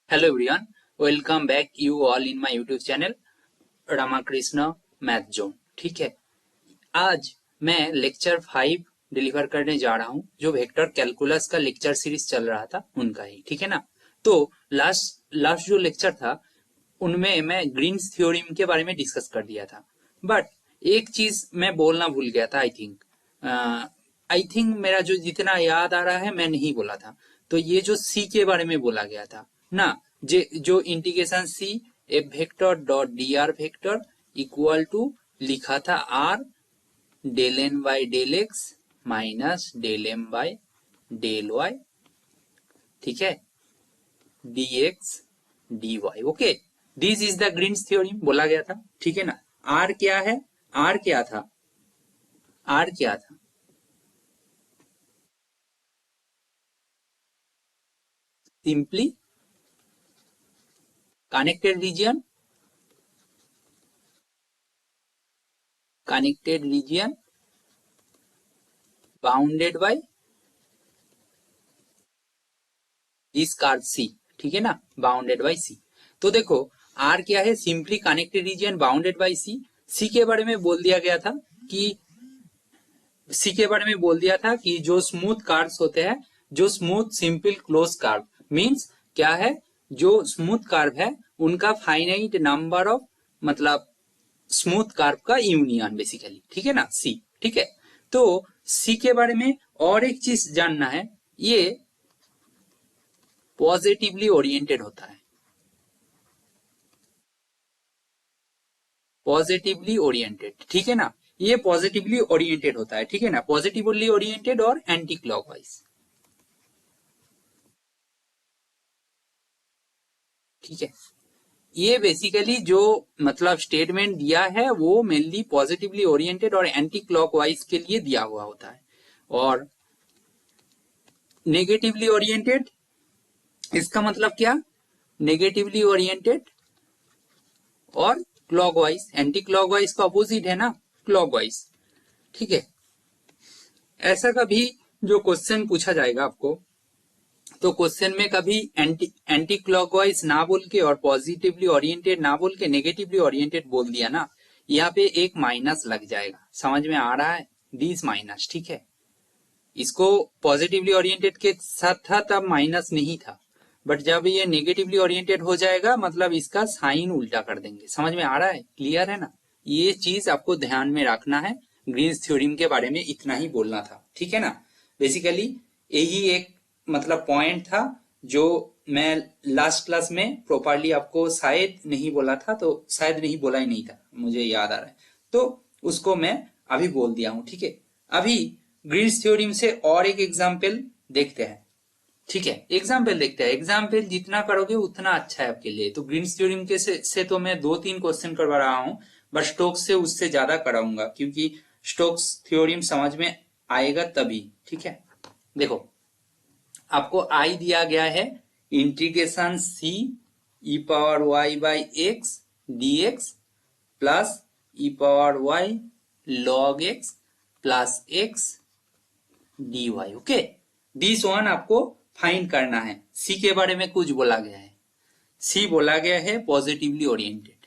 Hello everyone, welcome back you all in my YouTube channel Ramakrishna math zone. ठीक है, आज मैं लेक्चर 5 डिलीवर करने जा रहा हूं जो वेक्टर कैलकुलस का लेक्चर सीरीज चल रहा था उनका ही। ठीक है ना। तो लास्ट जो लेक्चर था उनमें मैं ग्रीन्स थ्योरम के बारे में डिस्कस कर दिया था, बट एक चीज मैं बोलना भूल गया था। आई थिंक मेरा जो जितना याद आ रहा है मैं नहीं बोला था। तो ये जो सी के बारे में बोला गया था ना, जो integration c f vector dot d are vector equal to लिखा था r del N by del x minus del M by del y. ठीक है, d x d y. Okay, this is the Green's theorem बोला गया था। ठीक है ना। आर क्या है, आर क्या था, आर क्या था, simply connected region, connected region bounded by this curve C। ठीक है ना, बाउंडेड बाई सी। तो देखो आर क्या है, simply connected region bounded by C. C के बारे में बोल दिया गया था कि सी के बारे में बोल दिया था कि जो स्मूथ कार्व्स होते हैं, जो smooth simple close curve means क्या है, जो स्मूथ कार्व है उनका फाइनाइट नंबर ऑफ मतलब स्मूथ कार्व का यूनियन बेसिकली। ठीक है ना, सी। ठीक है, तो सी के बारे में और एक चीज जानना है, ये पॉजिटिवली ओरिएंटेड होता है, पॉजिटिवली ओरिएंटेड। ठीक है ना, ये पॉजिटिवली ओरिएंटेड होता है। ठीक है ना, पॉजिटिवली ओरिएंटेड और एंटी क्लॉकवाइज। ठीक है, ये बेसिकली जो मतलब स्टेटमेंट दिया है वो मेनली पॉजिटिवली ओरिएंटेड और एंटी क्लॉकवाइज के लिए दिया हुआ होता है। और नेगेटिवली ओरिएंटेड, इसका मतलब क्या, नेगेटिवली ओरिएंटेड और क्लॉकवाइज। एंटी क्लॉकवाइज का अपोजिट है ना, क्लॉकवाइज। ठीक है, ऐसा कभी जो क्वेश्चन पूछा जाएगा आपको, तो क्वेश्चन में कभी एंटी क्लॉकवाइज ना बोल के और पॉजिटिवली ओरिएंटेड ना बोल के नेगेटिवली ओरिएंटेड बोल दिया ना, यहाँ पे एक माइनस लग जाएगा। समझ में आ रहा है, दिस माइनस। ठीक है, इसको पॉजिटिवली ओरिएंटेड के साथ था तब माइनस नहीं था, बट जब ये नेगेटिवली ओरिएंटेड हो जाएगा मतलब इसका साइन उल्टा कर देंगे। समझ में आ रहा है, क्लियर है ना। ये चीज आपको ध्यान में रखना है। ग्रीन्स थ्योरम के बारे में इतना ही बोलना था। ठीक है ना, बेसिकली यही एक मतलब पॉइंट था जो मैं लास्ट क्लास में प्रॉपरली आपको शायद नहीं बोला था, तो शायद नहीं बोला ही नहीं था, मुझे याद आ रहा है, तो उसको मैं अभी बोल दिया हूं। ठीक है, अभी ग्रीन्स थ्योरम से और एक एग्जाम्पल देखते हैं। ठीक है, एग्जाम्पल देखते हैं। एग्जाम्पल जितना करोगे उतना अच्छा है आपके लिए। तो ग्रीन्स थ्योरम के से तो मैं 2-3 क्वेश्चन करवा रहा हूं, बट स्टोक्स से उससे ज्यादा कराऊंगा क्योंकि स्टोक्स थ्योरम समझ में आएगा तभी। ठीक है, देखो आपको आई दिया गया है integration c e power y by x d x plus e power y log x plus x d y. Okay, this one आपको फाइंड करना है। सी के बारे में कुछ बोला गया है, सी बोला गया है पॉजिटिवली ओरिएंटेड।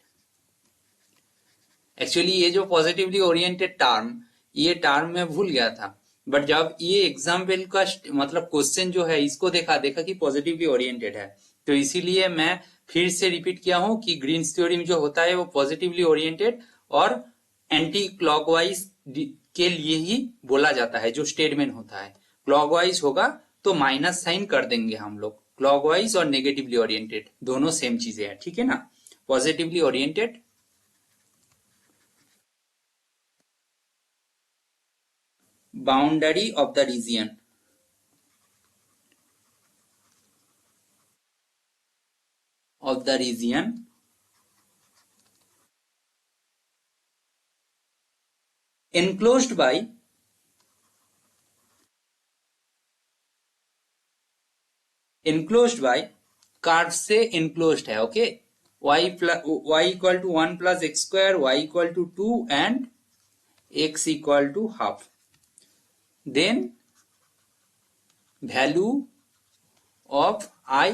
एक्चुअली ये जो पॉजिटिवली ओरिएंटेड टर्म, ये टर्म मैं भूल गया था, बट जब ये एग्जाम्पल का मतलब क्वेश्चन जो है इसको देखा कि पॉजिटिवली ओरिएंटेड है, तो इसीलिए मैं फिर से रिपीट किया हूं कि ग्रीन्स थ्योरम जो होता है वो पॉजिटिवली ओरिएंटेड और एंटी क्लॉकवाइज के लिए ही बोला जाता है। जो स्टेटमेंट होता है क्लॉकवाइज होगा तो माइनस साइन कर देंगे हम लोग। क्लॉकवाइज और नेगेटिवली ओरिएंटेड दोनों सेम चीजें हैं। ठीक है ना, positively oriented boundary of the region enclosed by curve से enclosed है। Okay, y equal to 1 plus x square, y equal to 2 and x equal to half. Then value of i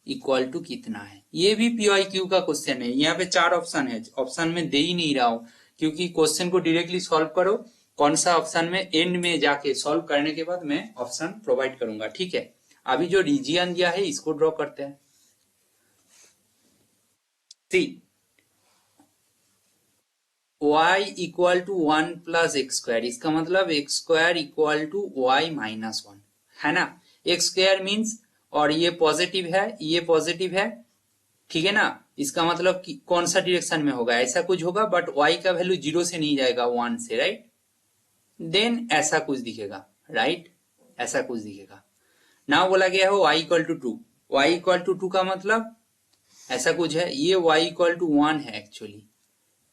equal to कितना है। ये भी PYQ का question है। यहाँ पे 4 ऑप्शन है, ऑप्शन में दे ही नहीं रहा हूं क्योंकि क्वेश्चन को डायरेक्टली सॉल्व करो। कौन सा ऑप्शन में एंड में जाके सॉल्व करने के बाद मैं ऑप्शन प्रोवाइड करूंगा, ठीक है। अभी जो रीजियन दिया है इसको ड्रॉ करते हैं। C y equal to 1 plus x square, इसका मतलब x square equal to y minus 1 है ना। एक्स स्क्वायर मीन्स, और ये पॉजिटिव है, ये पॉजिटिव है, ठीक है ना। इसका मतलब कि कौन सा डायरेक्शन में होगा, ऐसा कुछ होगा, बट y का वैल्यू 0 से नहीं जाएगा 1 से, राइट। देन ऐसा कुछ दिखेगा, राइट, ऐसा कुछ दिखेगा। नाउ बोला गया है y equal to 2, y equal to 2 का मतलब ऐसा कुछ है। ये y इक्वल टू 1 है एक्चुअली,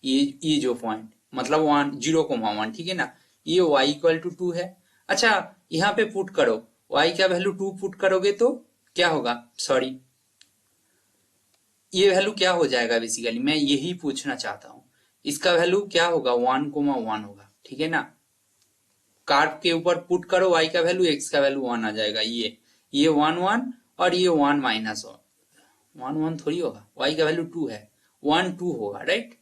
ये जो पॉइंट मतलब 1 0,1, ठीक है ना। ये y इक्वल टू 2 है। अच्छा यहाँ पे पुट करो, y का वैल्यू 2 पुट करोगे तो क्या होगा, सॉरी ये वैल्यू क्या हो जाएगा, बेसिकली मैं यही पूछना चाहता हूं। इसका वैल्यू क्या होगा, 1,1 होगा, ठीक है ना। कार्व के ऊपर पुट करो y का वैल्यू, x का वैल्यू 1 आ जाएगा। ये 1 1 और ये 1 माइनस 1 1 थोड़ी होगा, y का वैल्यू 2 है, 1 2 होगा, राइट,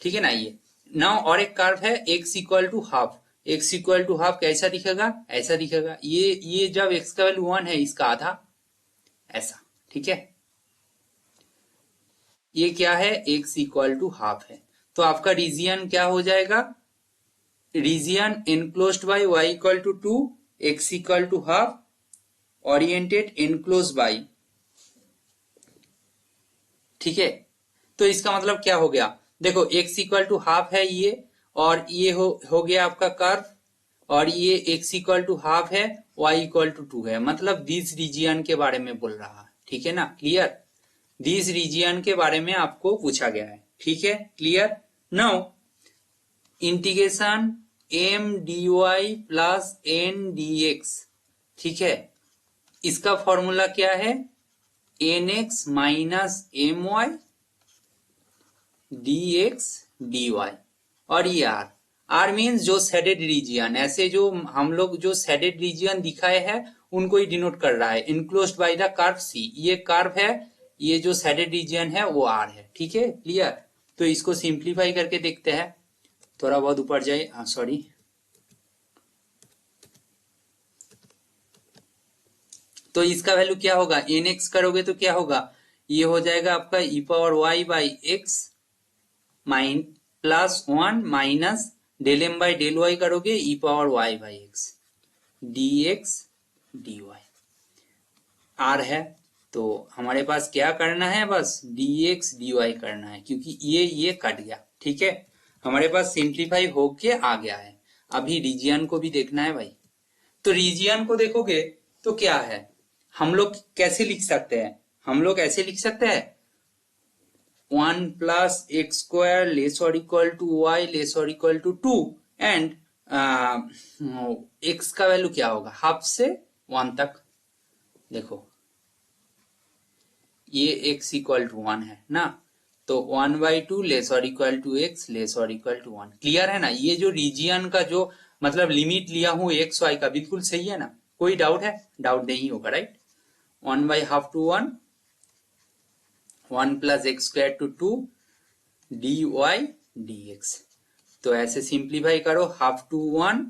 ठीक है ना। ये नाउ और एक कर्व है x equal to half, x equal to half कैसा दिखेगा, ऐसा दिखेगा। ये जब x का वैल्यू 1 है, इसका आधा ऐसा, ठीक है। ये क्या है, x इक्वल टू हाफ है। तो आपका रीजियन क्या हो जाएगा, region enclosed by y equal to 2, x equal to half, oriented enclose by, ठीक है। तो इसका मतलब क्या हो गया, देखो x इक्वल टू हाफ है ये, और ये हो गया आपका कर्व, और ये x इक्वल टू हाफ है, y इक्वल टू 2 है, मतलब दिस रीजियन के बारे में बोल रहा है, ठीक है ना, क्लियर। दिस रीजियन के बारे में आपको पूछा गया है, ठीक है, clear. Now integration m dy plus n dx, ठीक है, इसका फॉर्मूला क्या है, nx minus my dx dy, और ये r मीन्स जो शेडेड रीजियन, ऐसे जो हम लोग जो शेडेड रीजियन दिखाए हैं उनको ही डिनोट कर रहा है, enclosed by the curve c। ये कर्व है, ये जो शेडेड रीजियन है वो r है, ठीक है, क्लियर। तो इसको सिंप्लीफाई करके देखते हैं, थोड़ा बहुत ऊपर जाए, सॉरी, तो इसका वैल्यू क्या होगा, nx करोगे तो क्या होगा, ये हो जाएगा आपका e power y by x mine plus 1 minus del M by del y करोगे e power y by x dx dy। r है तो हमारे पास क्या करना है, बस dx dy करना है, क्योंकि ये कट गया, ठीक है। हमारे पास सिंप्लीफाई होके आ गया है। अभी रीजियन को भी देखना है भाई। तो रीजियन को देखोगे तो क्या है, हम लोग कैसे लिख सकते हैं, हम लोग ऐसे लिख सकते हैं 1 प्लस एक्स स्क्वायर लेस और इक्वल टू वाई लेस और इक्वल टू 2, एंड एक्स का वैल्यू क्या होगा, हाफ से 1 तक। देखो ये x इक्वल टू 1 है ना, तो 1/2 लेस और इक्वल टू एक्स लेस और इक्वल टू 1, क्लियर है ना। ये जो रीजियन का जो मतलब लिमिट लिया हूं एक्स वाई का, बिल्कुल सही है ना, कोई डाउट है, डाउट नहीं होगा, right. 1/2 to 1, 1 plus x square to 2 dy dx। तो ऐसे सिंप्लीफाई करो, हाफ टू 1,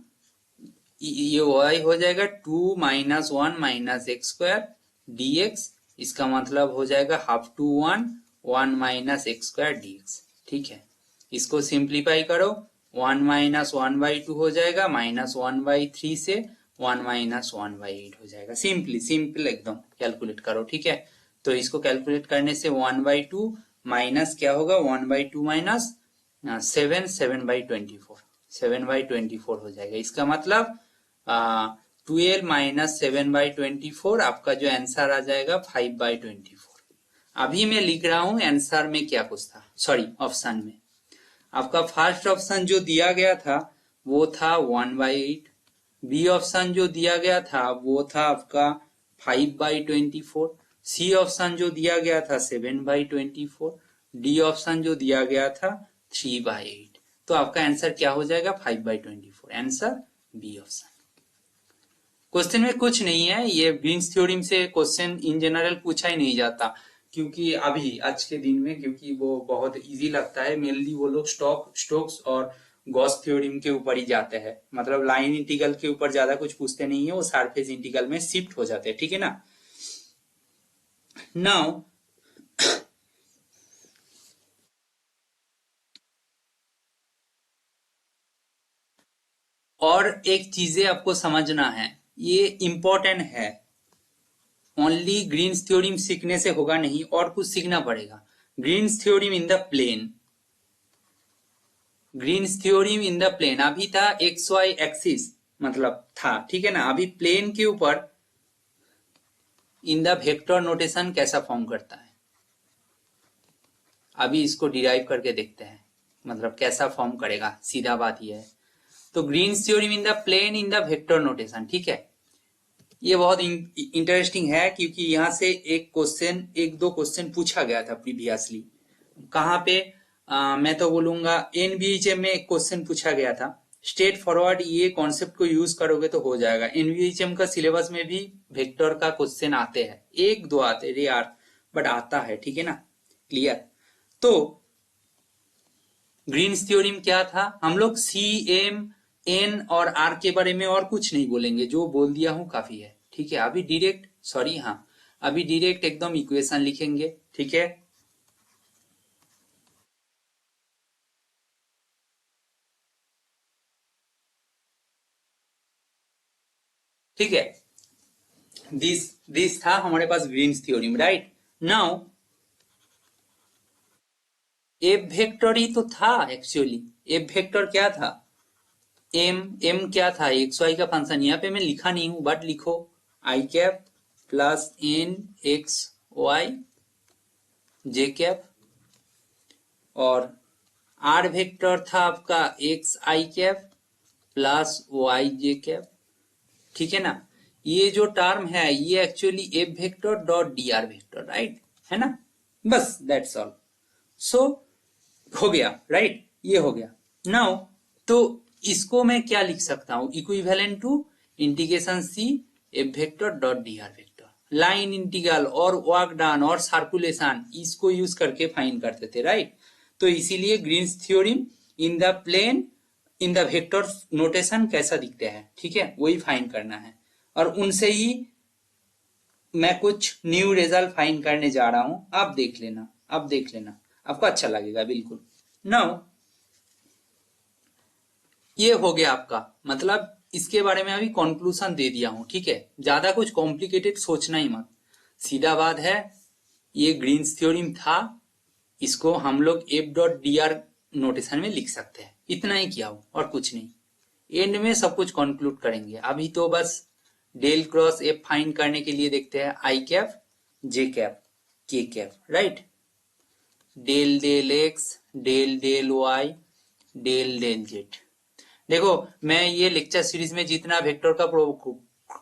ये y हो जाएगा 2 minus 1 minus x square dx, इसका मतलब हो जाएगा half to 1 1 minus x square dx, ठीक है। इसको सिंप्लीफाई करो, 1 माइनस 1/2 हो जाएगा, माइनस 1/3 से 1 माइनस 1/8 हो जाएगा। सिंपल एकदम कैलकुलेट करो, ठीक है। तो इसको कैलकुलेट करने से 1/2 माइनस क्या होगा, 1/2 माइनस 7/24, 7/24 हो जाएगा। इसका मतलब 12 माइनस 7/24, आपका जो आंसर आ जाएगा 5/24। अभी मैं लिख रहा हूं आंसर में क्या कुछ था, सॉरी ऑप्शन में आपका फर्स्ट ऑप्शन जो दिया गया था वो था 1/8, बी ऑप्शन जो दिया गया था वो था आपका 5/24, सी ऑप्शन जो दिया गया था 7/24, डी ऑप्शन जो दिया गया था 3/8। तो आपका आंसर क्या हो जाएगा, 5/24, आंसर बी ऑप्शन। क्वेश्चन में कुछ नहीं है, ये ग्रीन्स थ्योरम से क्वेश्चन इन जनरल पूछा ही नहीं जाता, क्योंकि अभी आज के दिन में, क्योंकि वो बहुत इजी लगता है। मेनली वो लोग स्टोक्स और गॉस थ्योरम के ऊपर ही जाते हैं, मतलब लाइन इंटीग्रल के ऊपर ज्यादा कुछ पूछते नहीं है, वो सरफेस इंटीग्रल में शिफ्ट हो जाते हैं, ठीक है ना। नाउ और एक चीजें आपको समझना है, ये इंपॉर्टेंट है। ओनली ग्रीन्स थ्योरम सीखने से होगा नहीं, और कुछ सीखना पड़ेगा। Green's theorem in the plane, Green's theorem in the plane अभी था एक्स वाई एक्सिस, मतलब था, ठीक है ना। अभी प्लेन के ऊपर इन द वेक्टर नोटेशन कैसा फॉर्म करता है, अभी इसको डिराइव करके देखते हैं, मतलब कैसा फॉर्म करेगा, सीधा बात यह है। तो Green's theorem in the plane in the vector notation, ठीक है। ये बहुत इंटरेस्टिंग है, क्योंकि यहां से एक दो क्वेश्चन पूछा गया था प्रीवियसली। कहाँ पे मैं तो बोलूंगा एनवीएचएम में एक क्वेश्चन पूछा गया था। स्ट्रेट फॉरवर्ड ये कॉन्सेप्ट को यूज करोगे तो हो जाएगा। एनवीएचएम का सिलेबस में भी वेक्टर का क्वेश्चन आते हैं, एक दो आते रेयर, बट आता है, ठीक है ना। क्लियर। तो ग्रीन्स थ्योरम क्या था, हम लोग सी एम एन और आर के बारे में और कुछ नहीं बोलेंगे, जो बोल दिया हूं काफी है, ठीक है। अभी डायरेक्ट अभी डायरेक्ट एकदम इक्वेशन लिखेंगे, ठीक है। ठीक है, दिस था हमारे पास Green's theorem, right. Now F vector ही तो था एक्चुअली। एफ वेक्टर क्या था, एम एम क्या था, एक्स वाई का फंक्शन। यहाँ पे मैं लिखा नहीं हूं, बट लिखो i cap plus N x y j cap, और आर वेक्टर था आपका x i cap plus y j cap, ठीक है ना। ये जो टर्म है ये actually F vector dot d are vector, right है ना। बस दैट्स ऑल। सो हो गया, राइट, ये हो गया। नाउ तो इसको मैं क्या लिख सकता हूं, equivalent to integration c f vector dot d are vector. Line integral और वर्क डन और सर्कुलेशन इसको यूज करके फाइंड करते थे, राइट। तो इसीलिए Green's theorem in the plane in the vector notation कैसा दिखते हैं, ठीक है, वही फाइंड करना है। और उनसे ही मैं कुछ न्यू रिजल्ट फाइंड करने जा रहा हूं, आप देख लेना, आप देख लेना, आपको अच्छा लगेगा बिल्कुल। नाउ ये हो गया आपका, मतलब इसके बारे में अभी कंक्लूजन दे दिया हूं, ठीक है। ज्यादा कुछ कॉम्प्लिकेटेड सोचना ही मत, सीधा बात है। ये ग्रीन्स थ्योरम था, इसको हम लोग F dot d are notation में लिख सकते हैं, इतना ही किया हूं और कुछ नहीं। एंड में सब कुछ कंक्लूड करेंगे, अभी तो बस डेल क्रॉस एफ फाइंड करने के लिए देखते हैं, i cap j cap k cap, right. Del del x del del y del del z. देखो मैं ये लेक्चर सीरीज में जितना वेक्टर का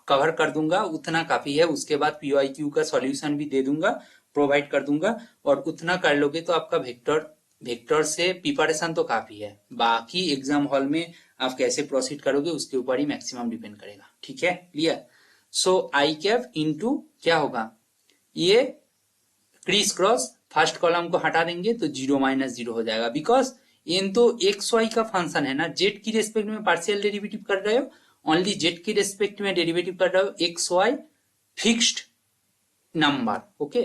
कवर कर दूंगा उतना काफी है, उसके बाद पीवाईक्यू का सॉल्यूशन भी दे दूंगा, प्रोवाइड कर दूंगा, और उतना कर लोगे तो आपका वेक्टर वेक्टर से प्रिपरेशन तो काफी है। बाकी एग्जाम हॉल में आप कैसे प्रोसीड करोगे उसके ऊपर ही मैक्सिमम डिपेंड करेगा, ठीक है, क्लियर। सो आई कैप इंटू क्या होगा, ये क्रीस क्रॉस फर्स्ट कॉलम को हटा देंगे तो 0 - 0 हो जाएगा, बिकॉज एन तो एक्स वाई का फंक्शन है ना, जेड की रेस्पेक्ट में पार्शियल डेरिवेटिव कर रहे हो, ओनली जेड की रेस्पेक्ट में डेरिवेटिव कर रहे हो, x y fixed number, okay,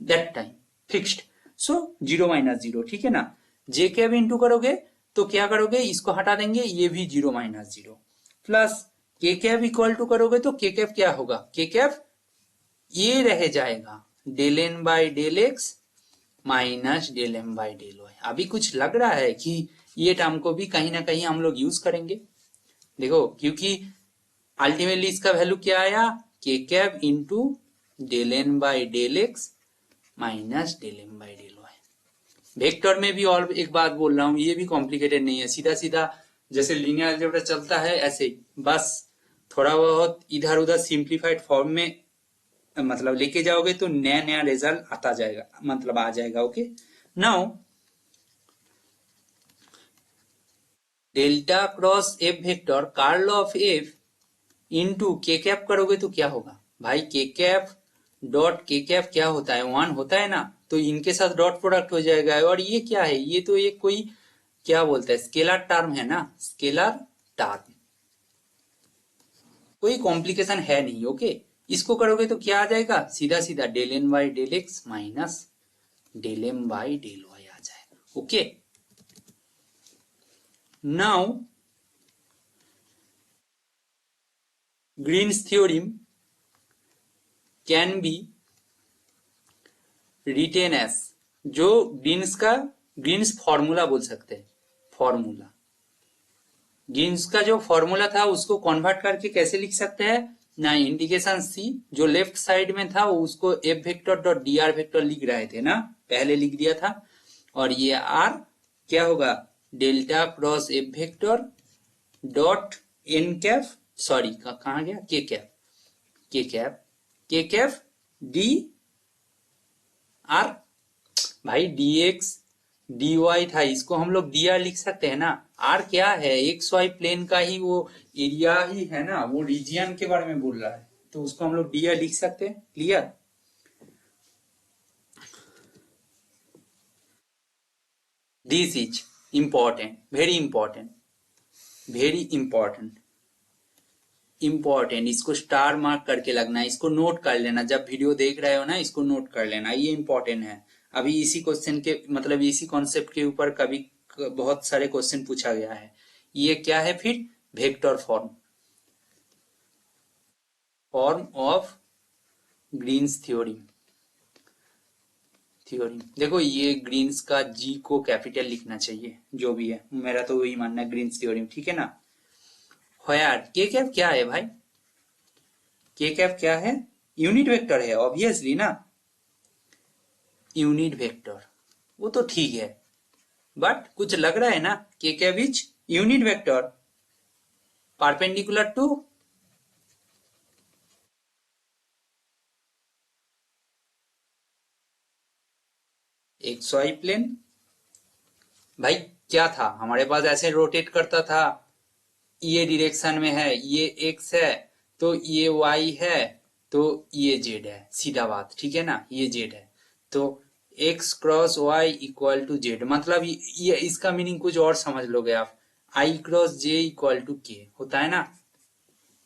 that time fixed. So 0 - 0, ठीक है ना। जे कैब इंटू करोगे तो क्या करोगे, इसको हटा देंगे, ये भी 0 - 0, प्लस के कैब इक्वल टू करोगे तो के कैब क्या होगा, के कैब ये रह जाएगा del N by del x minus del M by del y. अभी कुछ लग रहा है कि ये टर्म को भी कहीं ना कहीं हम लोग यूज करेंगे, देखो, क्योंकि अल्टीमेटली इसका वैल्यू क्या आया, k cap into del N by del x minus del M by del y. Vector में भी और एक बात बोल रहा हूं, ये भी कॉम्प्लिकेटेड नहीं है, सीधा सीधा जैसे लीनियर अलजेब्रा चलता है ऐसे ही, बस थोड़ा बहुत इधर उधर सिंप्लीफाइड फॉर्म में मतलब लेके जाओगे तो नया नया रिजल्ट आता जाएगा, मतलब आ जाएगा, okay. Now delta cross f vector curl of F into के कैप करोगे तो क्या होगा भाई, के कैप डॉट के कैप क्या होता है, 1 होता है ना, तो इनके साथ डॉट प्रोडक्ट हो जाएगा। और ये क्या है, ये तो एक कोई क्या बोलते हैं, स्केलर टर्म है ना, स्केलर टर्म, कोई कॉम्प्लिकेशन है नहीं। ओके, इसको करोगे तो क्या आ जाएगा, सीधा सीधा del N by del x minus del M by del y आ जाएगा। Okay, now Green's theorem can be written as, जो ग्रीन्स फॉर्मूला बोल सकते हैं, फॉर्मूला ग्रीन्स का जो फॉर्मूला था उसको कन्वर्ट करके कैसे लिख सकते हैं ना, इंडिकेशन सी, जो लेफ्ट साइड में था उसको F vector dot d are vector लिख रहे थे ना, पहले लिख दिया था, और ये आर क्या होगा, delta cross f vector dot n cap, sorry कहाँ गया, k cap, k cap d r, भाई डी एक्स डी वाई था, इसको हम लोग डी आर लिख सकते हैं ना। आर क्या है, एक्स वाई प्लेन का ही वो एरिया ही है ना, वो रीजियन के बारे में बोल रहा है, तो उसको हम लोग डी आर लिख सकते हैं। Clear, this is important, very important, very important, important, इसको स्टार मार्क करके लगना है, इसको नोट कर लेना, जब वीडियो देख रहे हो ना इसको नोट कर लेना, ये इंपॉर्टेंट है। अभी इसी क्वेश्चन के मतलब इसी कॉन्सेप्ट के ऊपर कभी बहुत सारे क्वेश्चन पूछा गया है। ये क्या है फिर, vector form, form of Green's theorem, देखो ये ग्रीन्स का जी को कैपिटल लिखना चाहिए, जो भी है, मेरा तो वही मानना है, ग्रीन्स थ्योरम, ठीक है ना। व्हेयर के कैप क्या है भाई, के कैप क्या है, यूनिट वेक्टर है ऑब्वियसली ना, यूनिट वेक्टर, वो तो ठीक है, बट कुछ लग रहा है ना, k cap is unit vector perpendicular to x y plane. भाई क्या था हमारे पास, ऐसे रोटेट करता था, ये डिरेक्शन में है, ये एक्स है तो ये वाई है तो ये जेड है, सीधा बात, ठीक है ना, ये जेड है तो x cross y equal to z, मतलब ये इसका मीनिंग कुछ और समझ लोगे आप, i cross j equal to k होता है ना,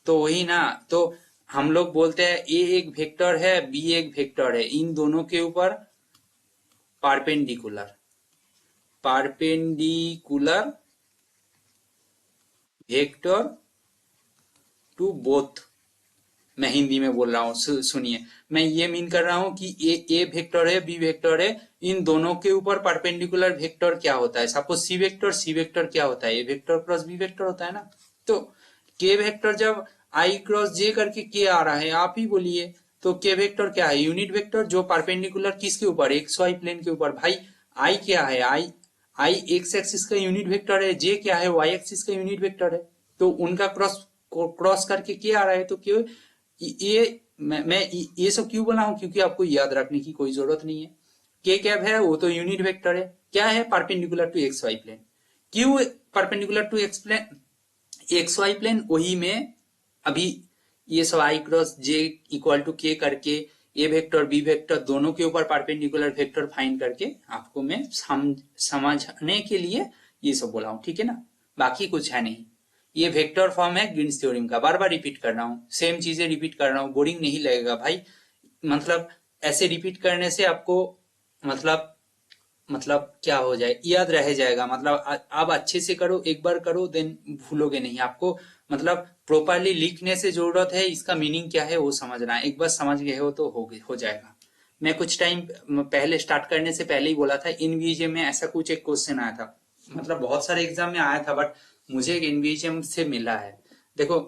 तो वही ना, तो हम लोग बोलते हैं ए एक वेक्टर है, बी एक वेक्टर है, इन दोनों के ऊपर perpendicular, perpendicular vector to both, मैं हिंदी में बोल रहा हूँ, सुनिए, मैं ये मीन कर रहा हूँ कि ए वेक्टर है, बी वेक्टर है, इन दोनों के ऊपर परपेंडिकुलर वेक्टर क्या होता है, सपोज सी वेक्टर क्या होता है, ए वेक्टर क्रॉस बी वेक्टर होता है ना, तो के वेक्टर जब आई क्रॉस जे करके के आ रहा है, आप ही बोलिए, तो के वेक्टर क्या है, यूनिट वेक्टर जो परपेंडिकुलर किसके ऊपर, एक्स वाई प्लेन के ऊपर। भाई आई क्या है, आई एक्स एक्सिस का यूनिट वेक्टर है, जे क्या है, वाई एक्सिस का यूनिट वेक्टर है, तो उनका क्रॉस करके क्या आ रहा है, तो क्यों ये मैं ये सब क्यों बना हूं, क्योंकि आपको याद रखने की कोई जरूरत नहीं है। के कैप है वो तो यूनिट वेक्टर है, क्या है, perpendicular to x y plane, क्यों perpendicular to x y plane, वही में अभी ये सब i cross j equal to k करके ए वेक्टर बी वेक्टर दोनों के ऊपर परपेंडिकुलर वेक्टर फाइंड करके आपको मैं समझने के लिए ये सब बोला हूं, ठीक है ना, बाकी कुछ है नहीं। ये वेक्टर फॉर्म है ग्रीन्स थ्योरम का, बार बार रिपीट कर रहा हूँ, सेम चीजें रिपीट कर रहा हूँ, बोरिंग नहीं लगेगा भाई, मतलब ऐसे रिपीट करने से आपको मतलब क्या हो जाए, याद रह जाएगा, मतलब आप अच्छे से करो, एक बार करो देन भूलोगे नहीं, आपको मतलब प्रॉपरली लिखने से जरूरत है, इसका मीनिंग क्या है वो समझना है, एक बार समझ गए हो तो हो जाएगा। मैं कुछ टाइम पहले स्टार्ट करने से पहले ही बोला था, इनवीजे में ऐसा कुछ एक क्वेश्चन आया था, मतलब बहुत सारे एग्जाम में आया था, बट मुझे एक इनवीजे से मिला है। देखो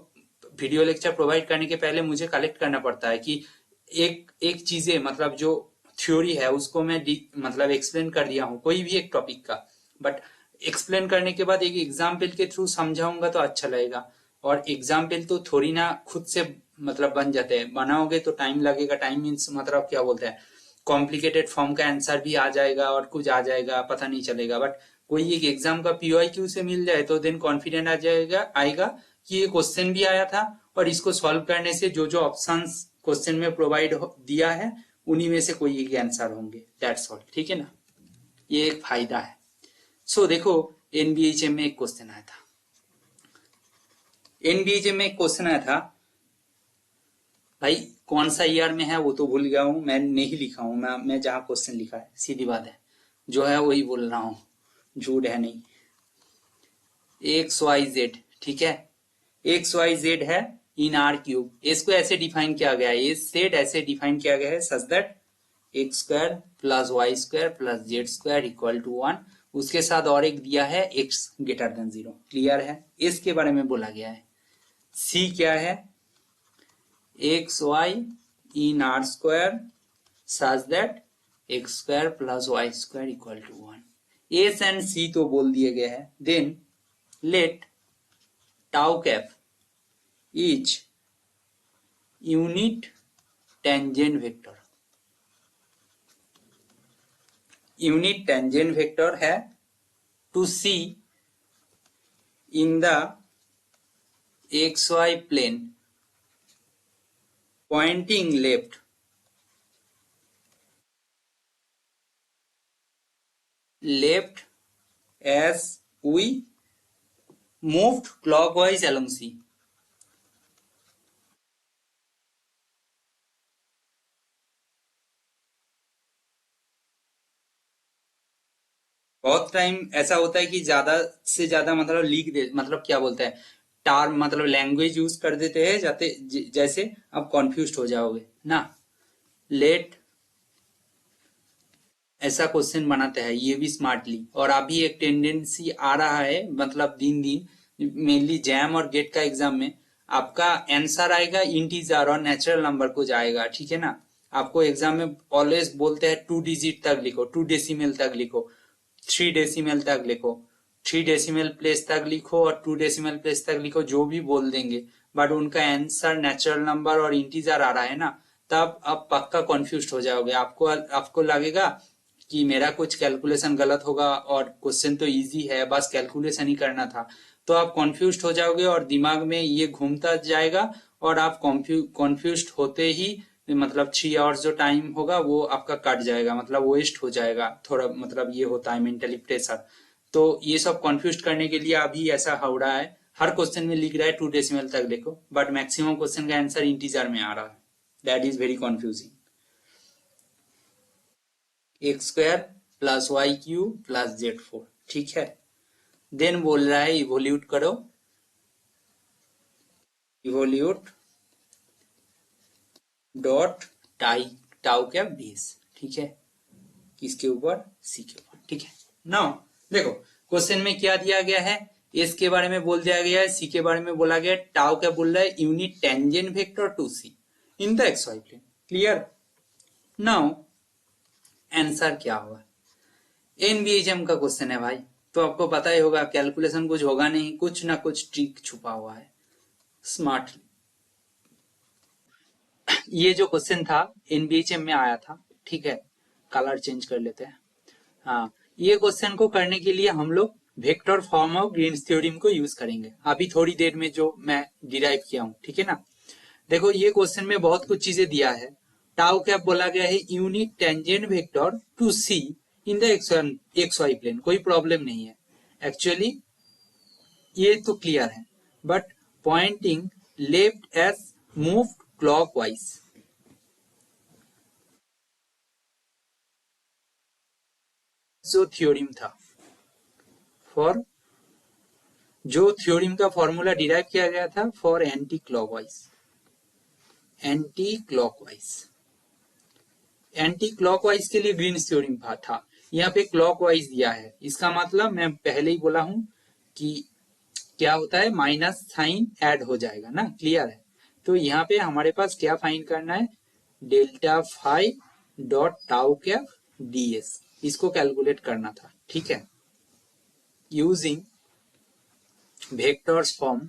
वीडियो लेक्चर प्रोवाइड करने के पहले मुझे कलेक्ट करना पड़ता है कि एक एक चीजें, मतलब जो थ्योरी है उसको मैं मतलब एक्सप्लेन कर दिया हूँ कोई भी एक टॉपिक का, बट एक्सप्लेन करने के बाद एक एग्जाम्पल के थ्रू समझाऊंगा तो अच्छा लगेगा, और एग्जाम्पल तो थोड़ी ना खुद से मतलब बन जाते हैं, बनाओगे तो टाइम लगेगा, टाइम मीन्स मतलब क्या बोलते हैं, कॉम्प्लिकेटेड फॉर्म का आंसर भी आ जाएगा और कुछ आ जाएगा पता नहीं चलेगा, बट कोई एक एग्जाम का पीओआईक्यू से मिल जाए तो देन कॉन्फिडेंट आ जाएगा आएगा कि ये क्वेश्चन भी आया था और इसको सॉल्व करने से जो जो ऑप्शंस क्वेश्चन में प्रोवाइड दिया है उन्हीं में से कोई एक आंसर होंगे, दैट्स ऑल, ठीक है ना। ये एक फायदा है। सो देखो एनबीएचएम में एक क्वेश्चन आया था, एनबीएचएम में एक क्वेश्चन आया था भाई, कौन सा ईयर में है वो तो भूल गया हूं, मैं नहीं लिखा हूं, मैं जहां क्वेश्चन लिखा है, सीधी बात है, जो है वही बोल रहा हूं, झूठ है नहीं। एक्स वाई जेड, ठीक है, एक्स वाई जेड है इन आर क्यूब, इसको ऐसे डिफाइन किया गया है, इस सेट ऐसे डिफाइन किया गया है such that x square plus y square plus z square equal to 1, उसके साथ और एक दिया है एक्स ग्रेटर देन 0, क्लियर है, इसके बारे में बोला गया है। सी क्या है, x y in R square such that x square plus y square equal to 1, S and C तो बोल दिए गए हैं। Then let tau cap is unit tangent vector, unit tangent vector है to C in the xy plane pointing left as we moved clockwise along C। बहुत time ऐसा होता है कि ज्यादा से ज्यादा मतलब लिख दे, मतलब क्या बोलता है, टार्म मतलब लैंग्वेज यूज कर देते हैं जाते जैसे आप कंफ्यूज हो जाओगे ना। लेट ऐसा क्वेश्चन बनाते हैं ये भी स्मार्टली, और अभी एक टेंडेंसी आ रहा है मतलब दिन दिन मेनली जैम और गेट का एग्जाम में आपका आंसर आएगा इंटीजर और नेचुरल नंबर को जाएगा, ठीक है ना। आपको एग्जाम में ऑलवेज बोलते हैं 2 डिजिट तक लिखो, 2 डेसिमल तक लिखो, 3 डेसिमल तक लिखो, 3 डेसिमल प्लेस तक लिखो और 2 डेसिमल प्लेस तक लिखो, जो भी बोल देंगे, बट उनका आंसर नेचुरल नंबर और इंटीजर आ रहा है ना, तब आप पक्का कंफ्यूज हो जाओगे, आपको लगेगा कि मेरा कुछ कैलकुलेशन गलत होगा और क्वेश्चन तो इजी है, बस कैलकुलेशन ही करना था, तो आप कंफ्यूज हो जाओगे और दिमाग में ये घूमता जाएगा और आप कंफ्यूज होते ही मतलब 3 आवर्स जो टाइम होगा वो आपका कट जाएगा, मतलब वेस्ट हो जाएगा थोड़ा, मतलब ये होता है मेंटली प्रेशर। तो ये सब कंफ्यूज करने के लिए अभी ऐसा हो रहा है, हर क्वेश्चन में लिख रहा है 2 डेसिमल तक लिखो, बट मैक्सिमम क्वेश्चन का आंसर इंटीजर में आ रहा है, that is very confusing. X square plus y cube plus z 4, ठीक है। देन बोल रहा है इवोल्यूट करो, evolute dot tau cap ds, ठीक है, किसके ऊपर, सी के ऊपर, ठीक है। नाउ देखो क्वेश्चन में क्या दिया गया है, एस के बारे में बोल दिया गया है, सी के बारे में बोला गया है, टाउ क्या बोल रहा है, unit tangent vector to C in the x y plane, clear. Now answer क्या होगा, एनबीएचएम का क्वेश्चन है भाई, तो आपको पता ही होगा कैलकुलेशन कुछ होगा नहीं, कुछ ना कुछ ट्रिक छुपा हुआ है स्मार्ट। ये जो क्वेश्चन था एनबीएचएम में आया था, ठीक है, कलर चेंज कर लेते हैं। हाँ, ये क्वेश्चन को करने के लिए हम लोग vector form of Green's theorem को यूज करेंगे अभी थोड़ी देर में, जो मैं डिराइव किया हूं, ठीक है ना। देखो ये क्वेश्चन में बहुत कुछ चीजें दिया है, टाउ क्या बोला गया है, unit tangent vector to C in the x y plane, कोई प्रॉब्लम नहीं है एक्चुअली, ये तो क्लियर है, but pointing left as move clockwise, जो थ्योरम था फॉर, जो थ्योरम का फॉर्मूला डिराइव किया गया था for anticlockwise, anticlockwise, anticlockwise के लिए ग्रीन्स थ्योरम था, यहाँ पे क्लॉकवाइज दिया है, इसका मतलब मैं पहले ही बोला हूं कि क्या होता है, माइनस साइन ऐड हो जाएगा ना, क्लियर है। तो यहाँ पे हमारे पास क्या फाइंड करना है, delta five dot tau cap ds, इसको कैलकुलेट करना था, ठीक है, using vectors form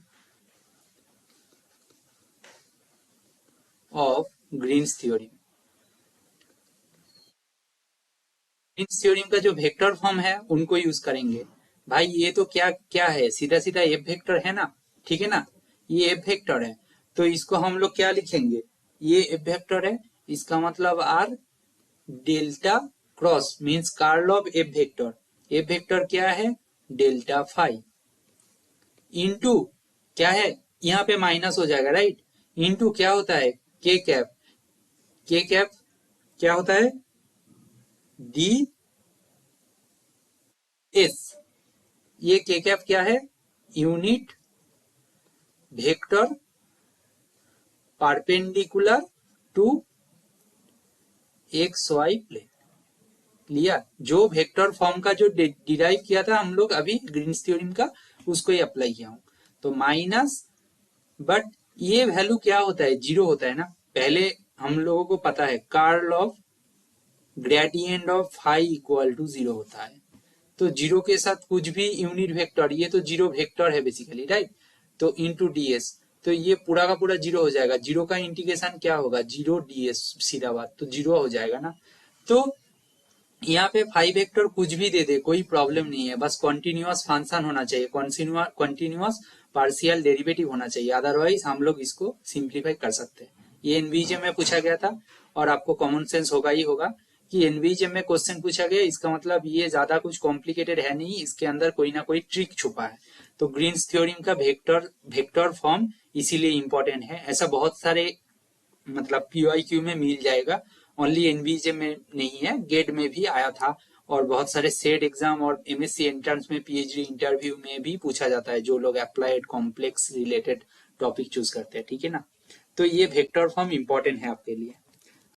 of Green's theorem. Green's theorem का जो वेक्टर फॉर्म है उनको यूज करेंगे। भाई ये तो क्या क्या है, सीधा सीधा एफ वेक्टर है ना, ठीक है ना, ये एफ वेक्टर है, तो इसको हम लोग क्या लिखेंगे, ये एफ वेक्टर है, इसका मतलब R delta cross means curl of F vector. F vector क्या है, डेल्टा फाई इंटू क्या है, यहाँ पे माइनस हो जाएगा राइट, इंटू क्या होता है के कैप, के कैप क्या होता है डी एस, ये के कैप क्या है, unit vector perpendicular to x y plane. Clear, जो वेक्टर फॉर्म का जो डिराइव किया था हम लोग अभी ग्रीन्स थ्योरम का, उसको ही अप्लाई किया हूं। तो माइनस, बट ये वैल्यू क्या होता है, जीरो होता है ना, पहले हम लोगों को पता है curl of gradient of phi equal to zero होता है। तो जीरो के साथ कुछ भी यूनिट वेक्टर, ये तो जीरो वेक्टर है बेसिकली राइट, तो इंटू डीएस, तो ये पूरा का पूरा जीरो हो जाएगा। जीरो का इंटीग्रेशन क्या होगा, जीरो डीएस, सीधा बात, तो जीरो हो जाएगा ना। तो यहाँ पे फाइव वेक्टर कुछ भी दे दे कोई प्रॉब्लम नहीं है, बस कॉन्टिन्यूअस फंक्शन होना चाहिए, कॉन्टिन्यूअस पार्शियल डेरिवेटिव होना चाहिए, अदरवाइज हम लोग इसको सिंप्लीफाई कर सकते हैं। ये एनवीजीएम में पूछा गया था और आपको कॉमन सेंस होगा ही होगा कि एनवीजीएम में क्वेश्चन पूछा गया, इसका मतलब ये ज्यादा कुछ कॉम्प्लिकेटेड है नहीं, इसके अंदर कोई ना कोई ट्रिक छुपा है। तो ग्रीन्स थ्योरम का वेक्टर फॉर्म इसीलिए इंपॉर्टेंट है। ऐसा बहुत सारे मतलब पीवाईक्यू में मिल जाएगा, ओनली एनवीजे में नहीं है, गेट में भी आया था और बहुत सारे सेट एग्जाम और एमएससी एंट्रेंस में, पीएचडी इंटरव्यू में भी पूछा जाता है, जो लोग applied complex related topic choose करते हैं, ठीक है ना। तो ये वेक्टर फॉर्म इंपॉर्टेंट है आपके लिए।